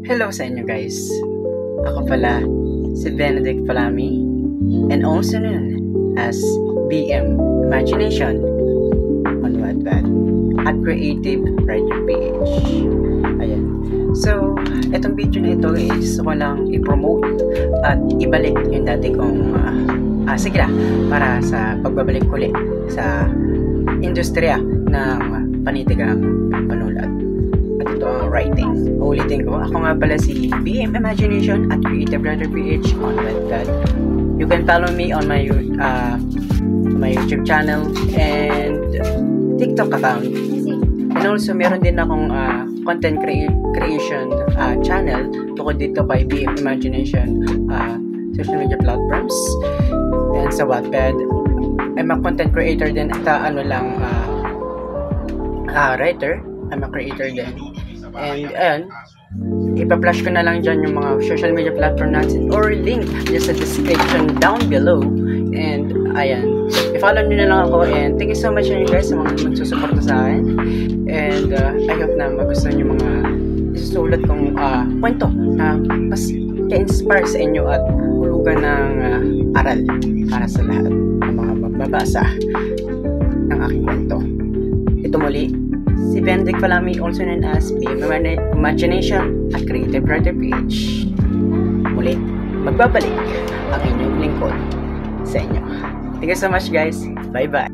Hello sa inyo guys. Ako pala si Benedict Palami and also known as BM Imagination on Wattpad at Creative Writer PH. Ayan. So, etong video na ito is gusto ko lang i-promote at ibalik yung dati kong sigla para sa pagbabalik ulit sa industriya ng panitigang panulat. At ito ang writing. Ulitin ko, ako nga pala si BM Imagination at Creative Writer PH on Wattpad. You can follow me on my YouTube channel and TikTok account. And also, meron din akong content creation channel tukod dito kay BM Imagination social media platforms and sa Wattpad. I'm a content creator din at writer. I'm a creator din. And ayan, ipa-flash ko na lang dyan yung mga social media platform natin or link just sa description down below. And ayan, i-follow nyo na lang ako and thank you so much guys sa mga magsusuporta sa akin. And I hope na magustuhan yung mga isusulat kong kwento na mas ka-inspire sa inyo at hulugan ng aral para sa lahat ng mga magbabasa ng aking kwento. Ito muli, si Benedict Palami, also known as BM Imagination at Creative Writer PH. Muli, magbabalik ang inyong lingkod sa inyo. Thank you so much guys. Bye bye.